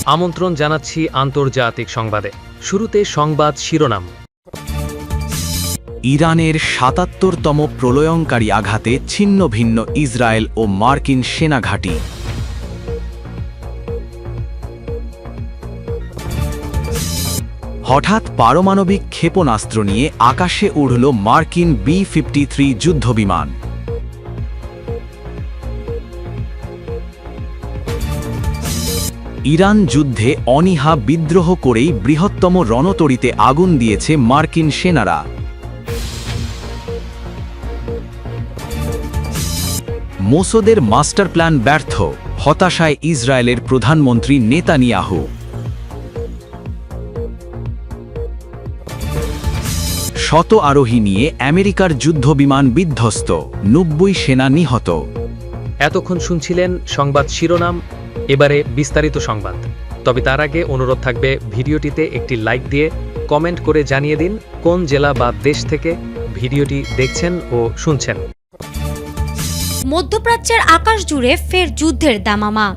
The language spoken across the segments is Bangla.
আমন্ত্রণ জানাচ্ছি আন্তর্জাতিক সংবাদে। শুরুতে সংবাদ শিরোনাম। ইরানের ৭৭তম প্রলয়ঙ্কারী আঘাতে ছিন্ন ভিন্ন ইসরায়েল ও মার্কিন সেনাঘাঁটি। হঠাৎ পারমাণবিক ক্ষেপণাস্ত্র নিয়ে আকাশে উড়ল মার্কিন B-53 যুদ্ধবিমান। ইরান যুদ্ধে অনীহা বিদ্রোহ করেই বৃহত্তম রণতরীতে আগুন দিয়েছে মার্কিন সেনারা। মোসাদের মাস্টার প্ল্যান ব্যর্থ, হতাশায় ইসরায়েলের প্রধানমন্ত্রী নেতানিয়াহু। শত আরোহী নিয়ে আমেরিকার যুদ্ধবিমান বিধ্বস্ত, ৯০ সেনা নিহত। এতক্ষণ শুনছিলেন সংবাদ শিরোনাম, এবারে বিস্তারিত সংবাদ। তবে তার আগে অনুরোধ থাকবে ভিডিওটিতে একটি লাইক দিয়ে কমেন্ট করে জানিয়ে দিন কোন জেলা বা দেশ থেকে ভিডিওটি দেখছেন ও শুনছেন। মধ্যপ্রাচ্যের আকাশ জুড়ে ফের যুদ্ধের দামামা।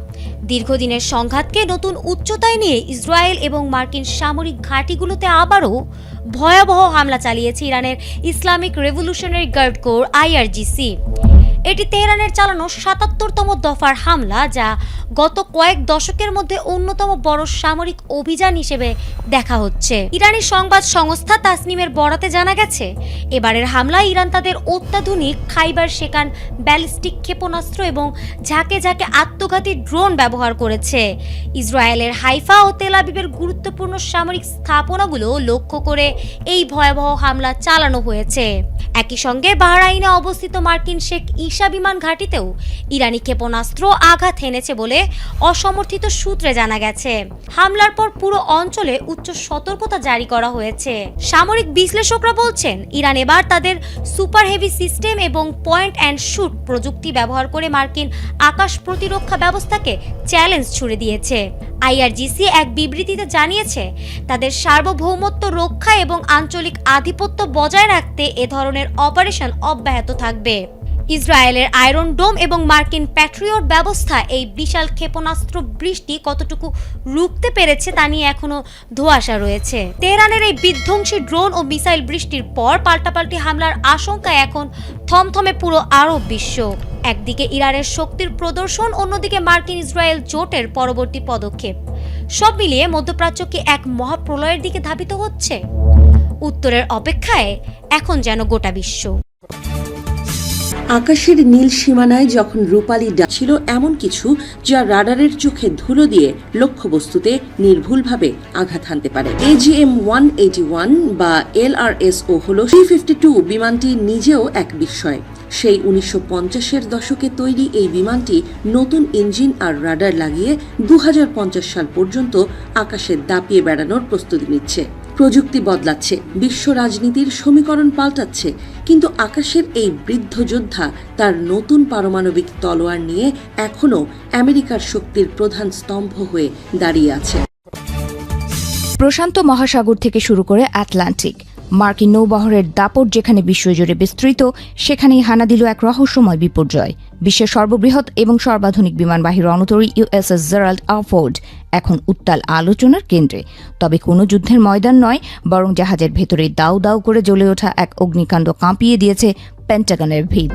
দীর্ঘদিনের সংঘাতকে নতুন উচ্চতায় নিয়ে ইসরায়েল এবং মার্কিন সামরিক ঘাঁটিগুলোতে আবারও ভয়াবহ হামলা চালিয়েছে ইরানের Islamic revolutionary guard corps IRGC। এটি তেহরানের চালানো ৭৭তম দফার হামলা, যা গত কয়েক দশকের মধ্যে অন্যতম বড় সামরিক অভিযান হিসেবে দেখা হচ্ছে। ইরানি সংবাদ সংস্থা তাসনিমের বরাতে জানা গেছে, এবারের হামলায় ইরান তাদের অত্যাধুনিক খাইবার শেকান ব্যালিস্টিক ক্ষেপণাস্ত্র এবং ঝাঁকে ঝাঁকে আত্মঘাতী ড্রোন ব্যবহার করেছে। ইসরায়েলের হাইফা ও তেল আবিবের গুরুত্বপূর্ণ সামরিক স্থাপনাগুলো লক্ষ্য করে এই ভয়াবহ হামলা চালানো হয়েছে। একই সঙ্গে বাহরাইনে অবস্থিত মার্কিন শেখ ঈসা বিমান ঘাঁটিতেও ইরানি ক্ষেপণাস্ত্র আঘাত হেনেছে বলে অসমর্থিত সূত্রে জানা গেছে। হামলার পর পুরো অঞ্চলে উচ্চ সতর্কতা জারি করা হয়েছে। সামরিক বিশ্লেষকরা বলছেন, ইরান এবার তাদের সুপার হেভি সিস্টেম এবং পয়েন্ট অ্যান্ড শুট প্রযুক্তি ব্যবহার করে মার্কিন আকাশ প্রতিরক্ষা ব্যবস্থাকে চ্যালেঞ্জ ছুড়ে দিয়েছে। IRGC এক বিবৃতিতে জানিয়েছে, তাদের সার্বভৌমত্ব রক্ষা এবং আঞ্চলিক আধিপত্য বজায় রাখতে এ ধরনের অপারেশন অব্যাহত থাকবে। ইসরায়েলের আয়রন ডোম এবং মার্কিন প্যাট্রিয়ট ব্যবস্থা এই বিশাল ক্ষেপণাস্ত্র বৃষ্টি কতটুকু রুখতে পেরেছে তা নিয়ে এখনো ধোঁয়াশা রয়েছে। তেহরানের এই বিধ্বংসী ড্রোন ও মিসাইল বৃষ্টির পর পাল্টাপাল্টি হামলার আশঙ্কায় এখন থমথমে পুরো আরব বিশ্ব। একদিকে ইরানের শক্তির প্রদর্শন, অন্যদিকে মার্কিন ইসরায়েল জোটের পরবর্তী পদক্ষেপ। সব মিলিয়ে মধ্যপ্রাচ্যকে এক মহাপ্রলয়ের দিকে ধাবিত হচ্ছে। উত্তরের অপেক্ষায় এখন যেন গোটা বিশ্ব। আকাশের নীল সীমানায় যখন রূপালী ছিল এমন কিছু যা রাডারের চোখে ধুলো দিয়ে লক্ষ্যবস্তুতে নির্ভুলভাবে আঘাত হানতে পারে। AGM-181 বা LRSO হল C-52 বিমানটি নিজেও এক বিস্ময়। সেই ১৯৫০-এর দশকে তৈরি এই বিমানটি নতুন ইঞ্জিন আর রাডার লাগিয়ে ২০৫০ সাল পর্যন্ত আকাশে দাপিয়ে বেড়ানোর প্রস্তুতি নিচ্ছে। প্রযুক্তি বদলাচ্ছে, বিশ্ব রাজনীতির সমীকরণ পাল্টাচ্ছে, কিন্তু আকাশের এই বৃদ্ধ যোদ্ধা তার নতুন পারমাণবিক তলোয়ার নিয়ে এখনও আমেরিকার শক্তির প্রধান স্তম্ভ হয়ে দাঁড়িয়ে আছে। প্রশান্ত মহাসাগর থেকে শুরু করে আটলান্টিক, মার্কিন নৌবহরের দাপট যেখানে বিশ্বজুড়ে বিস্তৃত, সেখানেই হানা দিল এক রহস্যময় বিপর্যয়। বিশ্বের সর্ববৃহৎ এবং সর্বাধুনিক বিমানবাহী রণতরী USS জেরাল্ড আর ফোর্ড এখন উত্তাল আলোচনার কেন্দ্রে। তবে কোনো যুদ্ধের ময়দান নয়, বরং জাহাজের ভেতরে দাউ দাউ করে জ্বলে ওঠা এক অগ্নিকাণ্ড কাঁপিয়ে দিয়েছে পেন্টাগনের ভিত।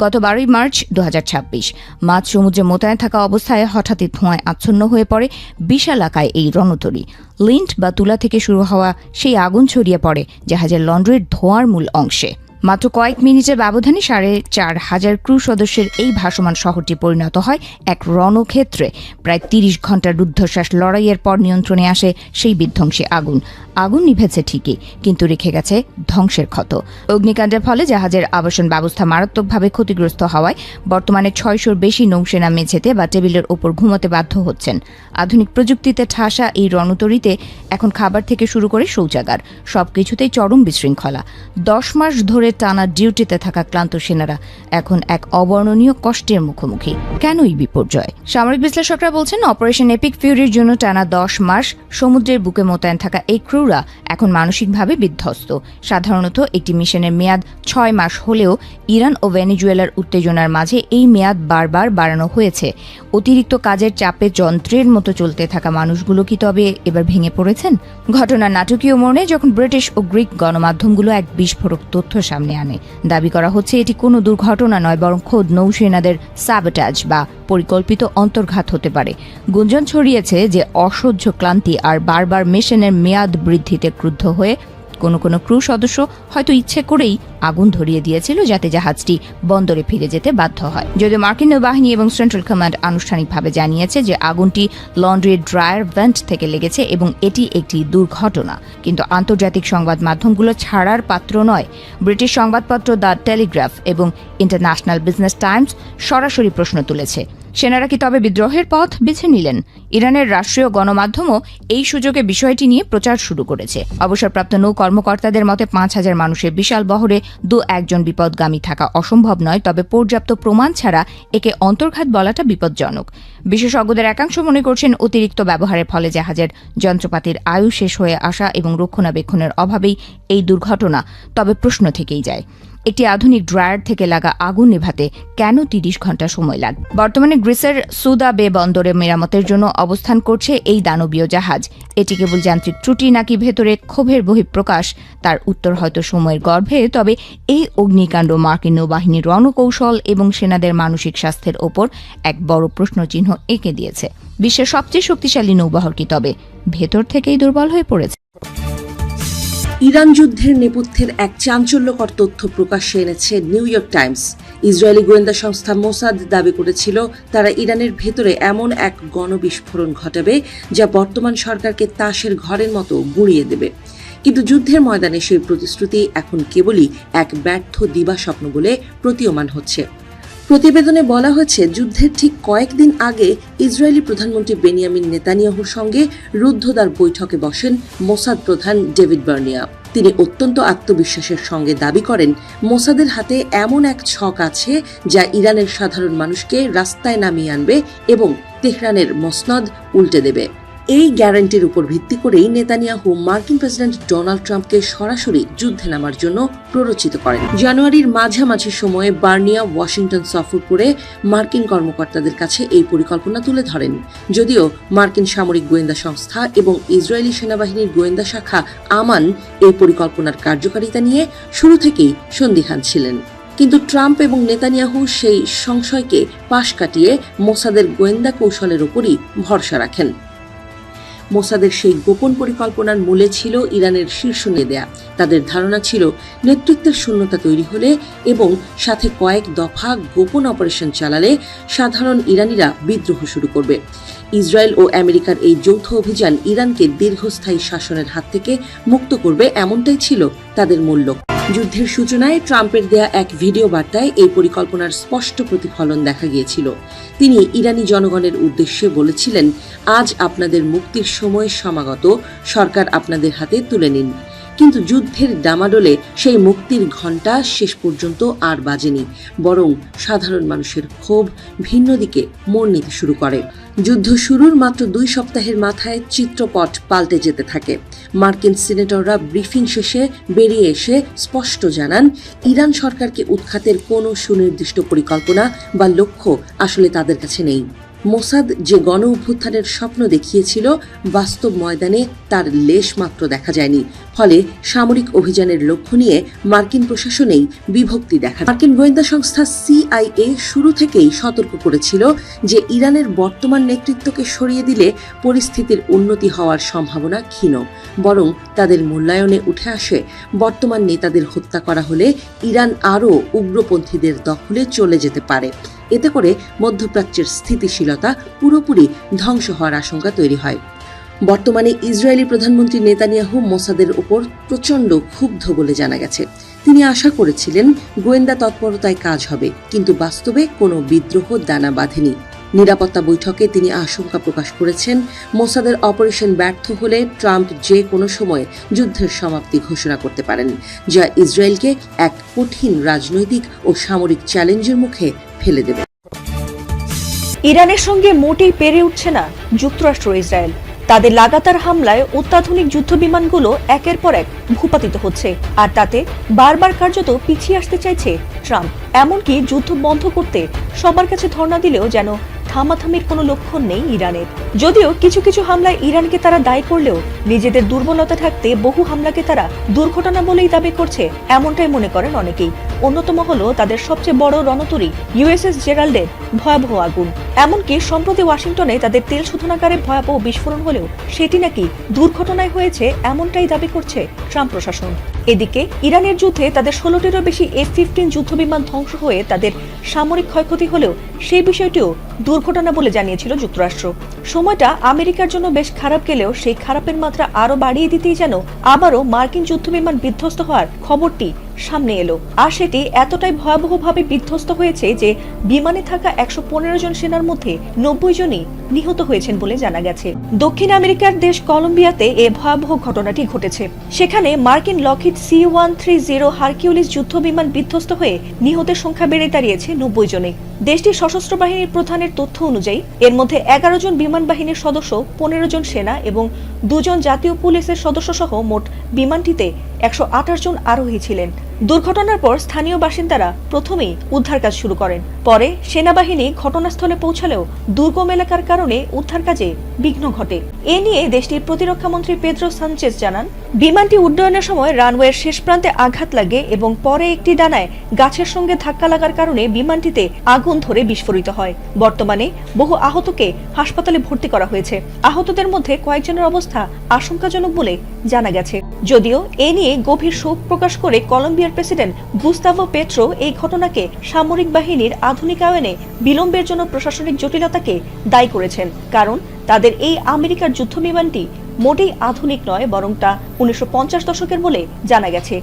গত 12 মার্চ 2026 মাঝ সমুদ্রে মোতায়েন থাকা অবস্থায় হঠাৎই ধোঁয়ায় আচ্ছন্ন হয়ে পড়ে বিশালাকায় এই রণতরী। লিন্ট বা তুলা থেকে শুরু হওয়া সেই আগুন ছড়িয়ে পড়ে জাহাজের লন্ড্রির ধোঁয়ার মূল অংশে। মাত্র কয়েক মিনিটের ব্যবধানে ৪,৫০০ ক্রু সদস্যের এই ভাসমান শহরটি পরিণত হয় এক রণক্ষেত্রে। প্রায় ৩০ ঘণ্টার রুদ্ধশ্বাস লড়াইয়ের পর নিয়ন্ত্রণে আসে সেই বিধ্বংসী আগুন। আগুন নিভেছে ঠিকই, কিন্তু রেখে গেছে ধ্বংসের ক্ষত। অগ্নিকাণ্ডের ফলে জাহাজের আবাসন ব্যবস্থা মারাত্মকভাবে ক্ষতিগ্রস্ত হওয়ায় বর্তমানে ৬০০-র বেশি নৌসেনা মেঝেতে বা টেবিলের ওপর ঘুমোতে বাধ্য হচ্ছেন। আধুনিক প্রযুক্তিতে ঠাসা এই রণতরীতে এখন খাবার থেকে শুরু করে শৌচাগার সবকিছুতেই চরম বিশৃঙ্খলা। ১০ মাস ধরে টানা ডিউটিতে থাকা ক্লান্ত সেনারা এখন এক অবর্ণনীয় কষ্টের মুখোমুখি। কেন এই বিপর্যয়? সামরিক বিশ্লেষকরা বলছেন, অপারেশন এপিক ফিউরির জন্য টানা 10 মাস সমুদ্রের বুকে মোতায়েন থাকা এই ক্রুরা এখন মানসিকভাবে বিধ্বস্ত। সাধারণত একটি মিশনের মেয়াদ 6 মাস হলেও ইরান ও ভেনেজুয়েলার উত্তেজনার মাঝে এই মেয়াদ বারবার বাড়ানো হয়েছে। অতিরিক্ত কাজের চাপে যন্ত্রের মতো চলতে থাকা মানুষগুলো কি তবে এবার ভেঙে পড়েছেন? ঘটনার নাটকীয় মোড়ে যখন ব্রিটিশ ও গ্রিক গণমাধ্যমগুলো এক বিস্ফোরক তথ্য সামনে আনে। দাবি করা হচ্ছে এটি কোনো দুর্ঘটনা নয়, বরং খোদ নৌসেনাদের সাবোটাজ বা পরিকল্পিত অন্তর্ঘাত হতে পারে। গুঞ্জন ছড়িয়েছে যে অসহ্য ক্লান্তি আর বারবার মিশনের মেয়াদ বৃদ্ধিতে ক্রুদ্ধ হয়ে কোনো ক্রু সদস্য হয়তো ইচ্ছে করেই আগুন ধরিয়ে দিয়েছিল যাতে জাহাজটি বন্দরে ফিরে যেতে বাধ্য হয়। যদিও মার্কিন নৌবাহিনী এবং সেন্ট্রাল কমান্ড আনুষ্ঠানিকভাবে জানিয়েছে যে আগুনটি লন্ড্রি ড্রায়ার ভেন্ট থেকে লেগেছে এবং এটি একটি দুর্ঘটনা, কিন্তু আন্তর্জাতিক সংবাদ মাধ্যমগুলো ছাড়ার পাত্র নয়। ব্রিটিশ সংবাদপত্র দ্য টেলিগ্রাফ এবং ইন্টারন্যাশনাল বিজনেস টাইমস সরাসরি প্রশ্ন তুলেছে, সেনারা কি তবে বিদ্রোহের পথ বেছে নিলেন? ইরানের রাষ্ট্রীয় গণমাধ্যমও এই সুযোগে বিষয়টি নিয়ে প্রচার শুরু করেছে। অবসরপ্রাপ্ত নৌ কর্মকর্তাদের মতে 5,000 মানুষের বিশাল বহরে 2-1 বিপদগামী থাকা অসম্ভব নয়, তবে পর্যাপ্ত প্রমাণ ছাড়া একে অন্তর্ঘাত বলাটা বিপজ্জনক। বিশেষজ্ঞদের একাংশ মনে করছেন অতিরিক্ত ব্যবহারের ফলে জাহাজের যন্ত্রপাতির আয়ু শেষ হয়ে আসা এবং রক্ষণাবেক্ষণের অভাবেই এই দুর্ঘটনা। তবে প্রশ্ন থেকেই যায়, একটি আধুনিক ড্রায়ার থেকে লাগা আগুন নেভাতে কেন 30 ঘন্টা সময় লাগবে? বর্তমানে গ্রিসের সুদা বে বন্দরে মেরামতের জন্য অবস্থান করছে এই দানবীয় জাহাজ। এটি কেবল যান্ত্রিক ত্রুটি নাকি ভেতরে ক্ষোভের বহিঃপ্রকাশ, তার উত্তর হয়তো সময়ের গর্ভে। তবে এই অগ্নিকাণ্ড মার্কিন নৌবাহিনীর রণকৌশল এবং সেনাদের মানসিক স্বাস্থ্যের ওপর এক বড় প্রশ্নচিহ্ন এঁকে দিয়েছে। বিশ্বের সবচেয়ে শক্তিশালী নৌবহর কি তবে ভেতর থেকেই দুর্বল হয়ে পড়েছে? ইরান যুদ্ধের নেপথ্যের এক চাঞ্চল্যকর তথ্য প্রকাশ্যে এনেছে নিউ ইয়র্ক টাইমস। ইসরায়েলি গোয়েন্দা সংস্থা মোসাদ দাবি করেছিল তারা ইরানের ভেতরে এমন এক গণবিস্ফোরণ ঘটাবে যা বর্তমান সরকারকে তাসের ঘরের মতো গুঁড়িয়ে দেবে। কিন্তু যুদ্ধের ময়দানে সেই প্রতিশ্রুতি এখন কেবলই এক ব্যর্থ দিবাস্বপ্ন বলে প্রতীয়মান হচ্ছে। প্রতিবেদনে বলা হয়েছে, যুদ্ধের ঠিক কয়েকদিন আগে ইসরায়েলি প্রধানমন্ত্রী বেনিয়ামিন নেতানিয়াহুর সঙ্গে রুদ্ধদ্বার বৈঠকে বসেন মোসাদ প্রধান ডেভিড বার্নিয়া। তিনি অত্যন্ত আত্মবিশ্বাসের সঙ্গে দাবি করেন মোসাদের হাতে এমন এক ছক আছে যা ইরানের সাধারণ মানুষকে রাস্তায় নামিয়ে আনবে এবং তেহরানের মসনদ উল্টে দেবে। এই গ্যারান্টির উপর ভিত্তি করেই নেতানিয়াহু মার্কিন প্রেসিডেন্ট ডোনাল্ড ট্রাম্পকে সরাসরি যুদ্ধে নামার জন্য প্ররোচিত করেন। জানুয়ারির মাঝামাঝি সময়ে বার্নিয়া ওয়াশিংটন সফর করে মার্কিন কর্মকর্তাদের কাছে এই পরিকল্পনা তুলে ধরেন। যদিও মার্কিন সামরিক গোয়েন্দা সংস্থা এবং ইসরায়েলি সেনাবাহিনীর গোয়েন্দা শাখা আমান এই পরিকল্পনার কার্যকারিতা নিয়ে শুরু থেকেই সন্দিহান ছিলেন, কিন্তু ট্রাম্প এবং নেতানিয়াহু সেই সংশয়কে পাশ কাটিয়ে মোসাদের গোয়েন্দা কৌশলের উপরই ভরসা রাখেন। মোসাদের সেই গোপন পরিকল্পনার মূলে ছিল ইরানের শীর্ষ নেতা। তাদের ধারণা ছিল নেতৃত্বের শূন্যতা তৈরি হলে এবং সাথে কয়েক দফা গোপন অপারেশন চালালে সাধারণ ইরানিরা বিদ্রোহ শুরু করবে। ইসরায়েল ও আমেরিকার এই যৌথ অভিযান ইরানকে দীর্ঘস্থায়ী শাসনের হাত থেকে মুক্ত করবে, এমনটাই ছিল তাদের মূল লক্ষ্য। যুদ্ধের সূচনায় ট্রাম্পের দেয়া এক ভিডিও বার্তায় এই পরিকল্পনার স্পষ্ট প্রতিফলন দেখা গিয়েছিল। তিনি ইরানি জনগণের উদ্দেশ্যে বলেছিলেন, আজ আপনাদের মুক্তির সময় সমাগত, সরকার আপনাদের হাতে তুলে নিন। কিন্তু যুদ্ধের ডামাডোলে সেই মুক্তির ঘণ্টা শেষ পর্যন্ত আর বাজেনি, বরং সাধারণ মানুষের ক্ষোভ ভিন্ন দিকে মোড় নিতে শুরু করে। যুদ্ধ শুরুর মাত্র 2 সপ্তাহের মাথায় চিত্রপট পাল্টে যেতে থাকে। মার্কিন সিনেটররা ব্রিফিং শেষে বেরিয়ে এসে স্পষ্ট জানান, ইরান সরকারকে উৎখাতের কোনো সুনির্দিষ্ট পরিকল্পনা বা লক্ষ্য আসলে তাদের কাছে নেই। মোসাদ যে গণ অভ্যুত্থানের স্বপ্ন দেখিয়েছিল, বাস্তব ময়দানে তার লেশ মাত্র দেখা যায়নি। ফলে সামরিক অভিযানের লক্ষ্য নিয়ে মার্কিন প্রশাসনেই বিভক্তি দেখা। মার্কিন গোয়েন্দা সংস্থা CIA শুরু থেকেই সতর্ক করেছিল যে ইরানের বর্তমান নেতৃত্বকে সরিয়ে দিলে পরিস্থিতির উন্নতি হওয়ার সম্ভাবনা ক্ষীণ। বরং তাদের মূল্যায়নে উঠে আসে, বর্তমান নেতাদের হত্যা করা হলে ইরান আরও উগ্রপন্থীদের দখলে চলে যেতে পারে। এতে করে মধ্যপ্রাচ্যের স্থিতিশীলতা পুরোপুরি ধ্বংস হওয়ার আশঙ্কা তৈরি হয়। বর্তমানে ইসরায়েলি প্রধানমন্ত্রী নেতানিয়াহু মোসাদের উপর প্রচণ্ড ক্ষুব্ধ বলে জানা গেছে। তিনি আশা করেছিলেন গোয়েন্দা তৎপরতায় কাজ হবে, কিন্তু বাস্তবে কোনো বিদ্রোহ দানা বাঁধেনি। নিরাপত্তা বৈঠকে তিনি আশঙ্কা প্রকাশ করেছেন, মোসাদের অপারেশন ব্যর্থ হলে ট্রাম্প যে কোনো সময় যুদ্ধের সমাপ্তি ঘোষণা করতে পারেন, যা ইসরায়েলকে এক কঠিন রাজনৈতিক ও সামরিক চ্যালেঞ্জের মুখে ফেলে দেবে। ইরানের সঙ্গে মোটেই পেরে উঠছে না যুক্তরাষ্ট্র ও ইসরায়েল। তাদের লাগাতার হামলায় অত্যাধুনিক যুদ্ধবিমানগুলো একের পর এক ভূপাতিত হচ্ছে, আর তাতে বারবার কার্যত পিছিয়ে আসতে চাইছে ট্রাম্প। এমনকি যুদ্ধ বন্ধ করতে সবার কাছে ধর্ণা দিলেও যেন থামাথামির কোনো লক্ষণ নেই ইরানের। যদিও কিছু কিছু হামলায় ইরানকে তারা দায়ী করলেও নিজেদের দুর্বলতা থাকতে বহু হামলাকে তারা দুর্ঘটনা বলেই দাবি করছে, এমনটাই মনে করেন অনেকেই। অন্যতম হলো তাদের সবচেয়ে বড় রণতরী ইউএসএস জেরাল্ডের ভয়াবহ আগুন। এমনকি সম্প্রতি ওয়াশিংটনে তাদের তেল শোধনাগারে ভয়াবহ বিস্ফোরণ হলেও সেটি নাকি দুর্ঘটনায় হয়েছে, এমনটাই দাবি করছে ট্রাম্প প্রশাসন। এদিকে ইরানের যুদ্ধে তাদের 16টিরও বেশি F-15 যুদ্ধবিমান ধ্বংস হয়ে তাদের সামরিক ক্ষয়ক্ষতি হলেও সেই বিষয়টিও দুর্ঘটনা বলে জানিয়েছিল যুক্তরাষ্ট্র। সময়টা আমেরিকার জন্য বেশ খারাপ গেলেও সেই খারাপের মাত্রা আরো বাড়িয়ে দিতেই যেন আবারও মার্কিন যুদ্ধবিমান বিধ্বস্ত হওয়ার খবরটি সামনে এলো। আর সেটি এতটাই ভয়াবহভাবে বিধ্বস্ত হয়েছে যে বিমানে থাকা 115 জন সেনার মধ্যে 90 জনই নিহত হয়েছেন বলে জানা গেছে। দক্ষিণ আমেরিকার দেশ কলম্বিয়াতে এ ভয়াবহ ঘটনাটি ঘটেছে। সেখানে মার্কিন লকহিড C-130 হারকিউলিস যুদ্ধবিমান বিধ্বস্ত হয়ে নিহতের সংখ্যা বেড়ে দাঁড়িয়েছে 90 জনে। দেশটির সশস্ত্র বাহিনীর প্রধানের তথ্য অনুযায়ী এর মধ্যে 11 জন বিমান বাহিনীর সদস্য, 15 জন সেনা এবং 2 জন জাতীয় পুলিশের সদস্য সহ মোট বিমানটিতে 128 জন আরোহী ছিলেন। দুর্ঘটনার পর স্থানীয় বাসিন্দারা প্রথমেই উদ্ধার কাজ শুরু করেন। পরে সেনাবাহিনী ঘটনাস্থলে পৌঁছালেও দুর্গম এলাকার কারণে উদ্ধার কাজে বিঘ্ন ঘটে। এ নিয়ে দেশটির প্রতিরক্ষা মন্ত্রী পেদ্রো সানচেজ জানান, বিমানটি উড্ডয়নের সময় রানওয়ের শেষ প্রান্তে আঘাত লাগে এবং পরে একটি ডানায় গাছের সঙ্গে ধাক্কা লাগার কারণে বিমানটিতে আগুন ধরে বিস্ফোরিত হয়। বর্তমানে বহু আহতকে হাসপাতালে ভর্তি করা হয়েছে। আহতদের মধ্যে কয়েকজনের অবস্থা আশঙ্কাজনক বলে জানা গেছে। যদিও এ নিয়ে গভীর শোক প্রকাশ করে কলম্বিয়ার প্রেসিডেন্ট গুস্তাভো পেট্রো এই ঘটনাকে সামরিক বাহিনীর আধুনিকায়নে বিলম্বের জন্য প্রশাসনিক জটিলতাকে দায়ী করেছেন, কারণ তাদের এই আমেরিকার যুদ্ধবিমানটি মোটেই আধুনিক নয়, বরং তা 1950 দশকের বলে জানা গেছে।